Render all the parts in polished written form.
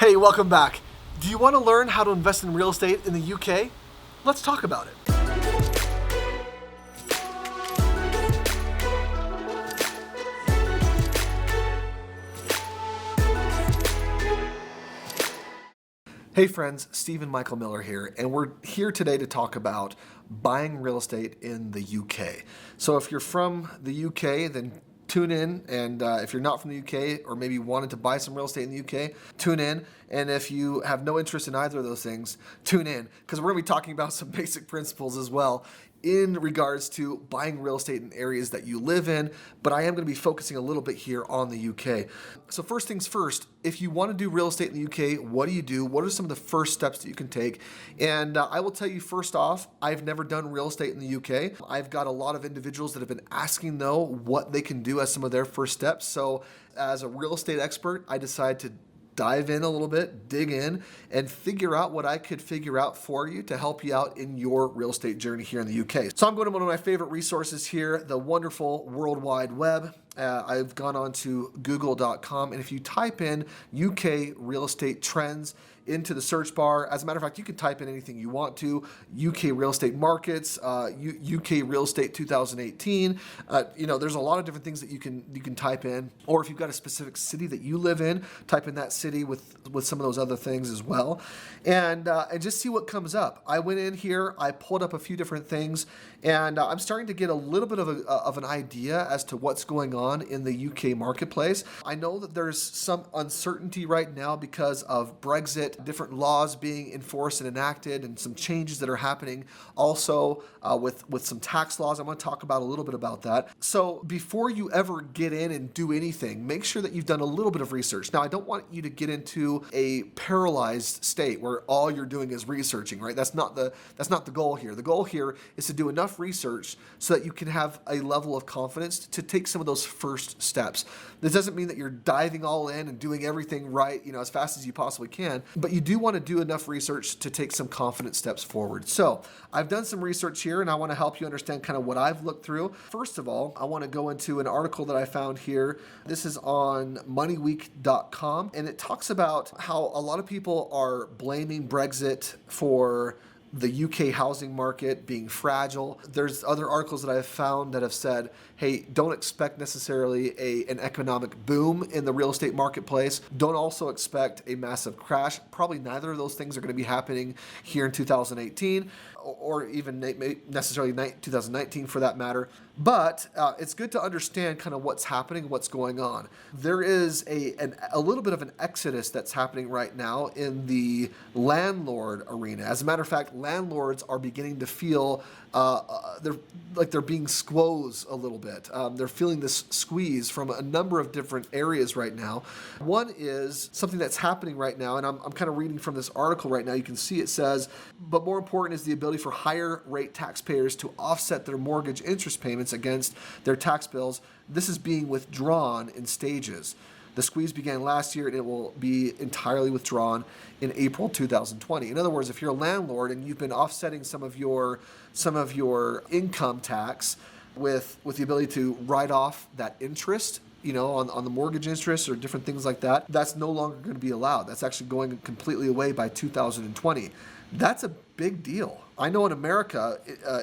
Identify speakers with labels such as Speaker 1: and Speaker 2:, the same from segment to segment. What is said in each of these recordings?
Speaker 1: Hey, welcome back. Do you want to learn how to invest in real estate in the UK? Let's talk about it. Hey friends, Stephen Michael Miller here, and we're here today to talk about buying real estate in the UK. So if you're from the UK, then tune in, and if you're not from the UK or maybe wanted to buy some real estate in the UK, tune in. And if you have no interest in either of those things, tune in, because we're going to be talking about some basic principles as well in regards to buying real estate in areas that you live in, but I am going to be focusing a little bit here on the UK. So first things first, if you want to do real estate in the UK, what do you do? What are some of the first steps that you can take? And I will tell you first off, I've never done real estate in the UK. I've got a lot of individuals that have been asking though what they can do as some of their first steps. So as a real estate expert, I decided to dive in a little bit, dig in, and figure out what I could figure out for you to help you out in your real estate journey here in the UK. So I'm going to one of my favorite resources here, the wonderful World Wide Web. I've gone on to google.com, and if you type in UK real estate trends into the search bar, as a matter of fact, you can type in anything you want to, UK real estate markets, UK real estate 2018. There's a lot of different things that you can type in, or if you've got a specific city that you live in, type in that city with some of those other things as well, and just see what comes up. I went in here, I pulled up a few different things, and I'm starting to get a little bit of an idea as to what's going on in the UK marketplace. I know that there's some uncertainty right now because of Brexit, different laws being enforced and enacted, and some changes that are happening also with some tax laws. I'm going to talk about a little bit about that. So before you ever get in and do anything, make sure that you've done a little bit of research. Now, I don't want you to get into a paralyzed state where all you're doing is researching, right? That's not the goal here. The goal here is to do enough research so that you can have a level of confidence to take some of those first steps. This doesn't mean that you're diving all in and doing everything right, as fast as you possibly can, but you do want to do enough research to take some confident steps forward. So I've done some research here, and I want to help you understand kind of what I've looked through. First of all, I want to go into an article that I found here. This is on moneyweek.com, and it talks about how a lot of people are blaming Brexit for the UK housing market being fragile. There's other articles that I've found that have said, hey, don't expect necessarily an economic boom in the real estate marketplace. Don't also expect a massive crash. Probably neither of those things are going to be happening here in 2018 or even necessarily 2019 for that matter. But it's good to understand kind of what's happening, what's going on. There is a little bit of an exodus that's happening right now in the landlord arena. As a matter of fact, landlords are beginning to feel they're being squeezed a little bit. They're feeling this squeeze from a number of different areas right now. One is something that's happening right now, and I'm kind of reading from this article right now. You can see it says, but more important is the ability for higher rate taxpayers to offset their mortgage interest payments against their tax bills. This is being withdrawn in stages. The squeeze began last year, and it will be entirely withdrawn in April 2020. In other words, if you're a landlord and you've been offsetting some of your income tax with the ability to write off that interest, on the mortgage interest or different things like that, that's no longer going to be allowed. That's actually going completely away by 2020. That's a big deal. I know in America,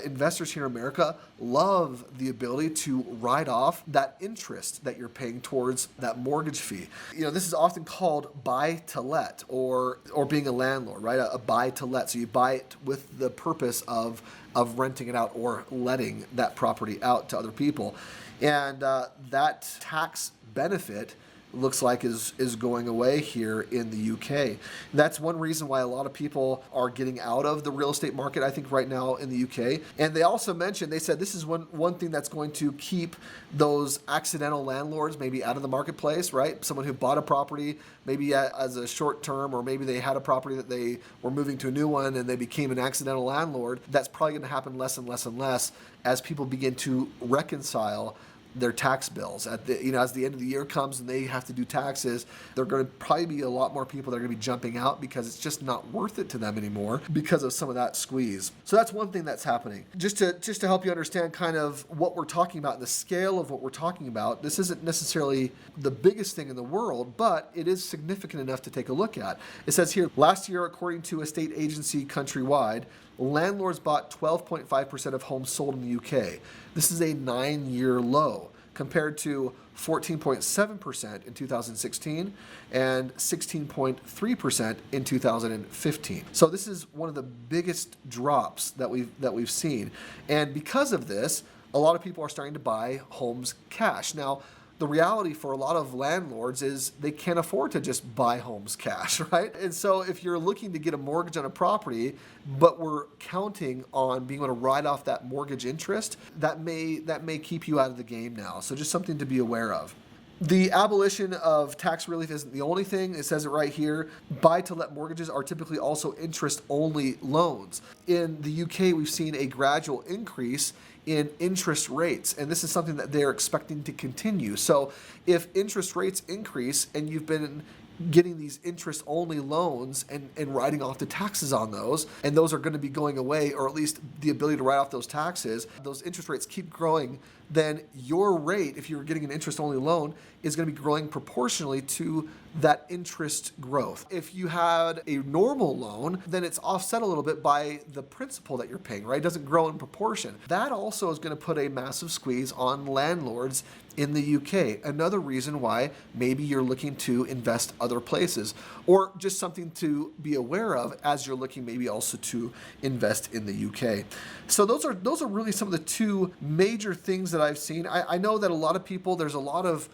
Speaker 1: investors here in America love the ability to write off that interest that you're paying towards that mortgage fee. This is often called buy to let or being a landlord, right? A buy to let. So you buy it with the purpose of renting it out or letting that property out to other people. And that tax benefit looks like is going away here in the UK. That's one reason why a lot of people are getting out of the real estate market, I think, right now in the UK. And they also mentioned, they said this is one thing that's going to keep those accidental landlords maybe out of the marketplace, right? Someone who bought a property maybe as a short term, or maybe they had a property that they were moving to a new one and they became an accidental landlord. That's probably going to happen less and less and less as people begin to reconcile their tax bills. At the, as the end of the year comes and they have to do taxes, there are going to probably be a lot more people that are going to be jumping out because it's just not worth it to them anymore because of some of that squeeze. So that's one thing that's happening. Just to help you understand kind of what we're talking about, the scale of what we're talking about, this isn't necessarily the biggest thing in the world, but it is significant enough to take a look at. It says here, last year, according to a state agency countrywide, landlords bought 12.5% of homes sold in the UK. This is a 9-year low compared to 14.7% in 2016 and 16.3% in 2015. So this is one of the biggest drops that we've seen. And because of this, a lot of people are starting to buy homes cash. Now, the reality for a lot of landlords is they can't afford to just buy homes cash, right? And so if you're looking to get a mortgage on a property, but we're counting on being able to write off that mortgage interest, that may keep you out of the game now. So just something to be aware of. The abolition of tax relief isn't the only thing. It says it right here. Buy-to-let mortgages are typically also interest-only loans. In the UK, we've seen a gradual increase in interest rates, and this is something that they're expecting to continue. So if interest rates increase and you've been getting these interest-only loans and writing off the taxes on those, and those are going to be going away, or at least the ability to write off those taxes, those interest rates keep growing, then your rate, if you're getting an interest-only loan, is going to be growing proportionally to that interest growth. If you had a normal loan, then it's offset a little bit by the principal that you're paying, right? It doesn't grow in proportion. That also is going to put a massive squeeze on landlords in the UK. Another reason why maybe you're looking to invest other places, or just something to be aware of as you're looking maybe also to invest in the UK. So those are really some of the two major things that I've seen. I know that a lot of people, there's a lot of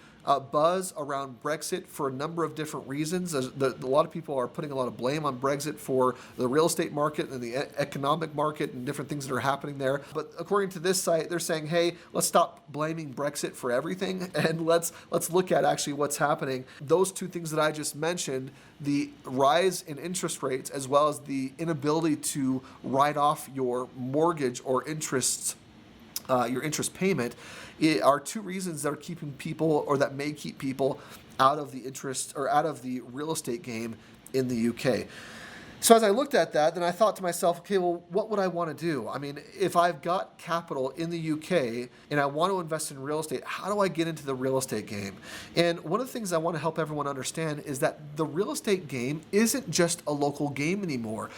Speaker 1: buzz around Brexit for a number of different reasons. A lot of people are putting a lot of blame on Brexit for the real estate market and the economic market and different things that are happening there. But according to this site, they're saying, hey, let's stop blaming Brexit for everything and let's look at actually what's happening. Those two things that I just mentioned, the rise in interest rates as well as the inability to write off your mortgage or interests, your interest payment, are two reasons that are keeping people, or that may keep people out of the interest or out of the real estate game in the UK. So as I looked at that, then I thought to myself, okay, well, what would I want to do? I mean, if I've got capital in the UK and I want to invest in real estate, how do I get into the real estate game? And one of the things I want to help everyone understand is that the real estate game isn't just a local game anymore.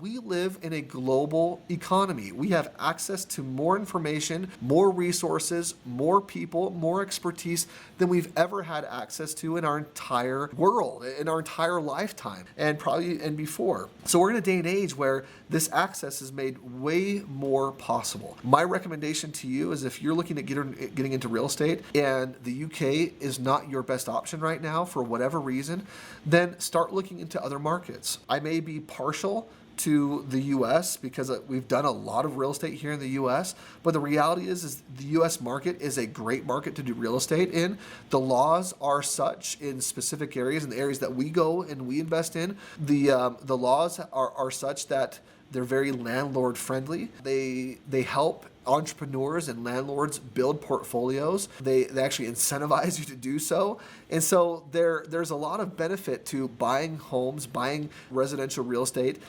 Speaker 1: We live in a global economy. We have access to more information, more resources, more people, more expertise than we've ever had access to in our entire world, in our entire lifetime, and before. So we're in a day and age where this access is made way more possible. My recommendation to you is, if you're looking at getting into real estate and the UK is not your best option right now for whatever reason, then start looking into other markets. I may be partial to the US because we've done a lot of real estate here in the US, but the reality is the US market is a great market to do real estate in. The laws are such in specific areas, in the areas that we go and we invest in, the laws are such that they're very landlord friendly. They help entrepreneurs and landlords build portfolios. They actually incentivize you to do so. And so there's a lot of benefit to buying homes, buying residential real estate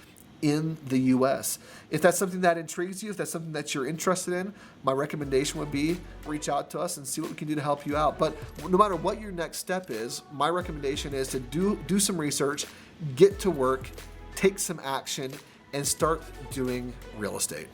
Speaker 1: in the US. If that's something that intrigues you, if that's something that you're interested in, my recommendation would be reach out to us and see what we can do to help you out. But no matter what your next step is, my recommendation is to do some research, get to work, take some action, and start doing real estate.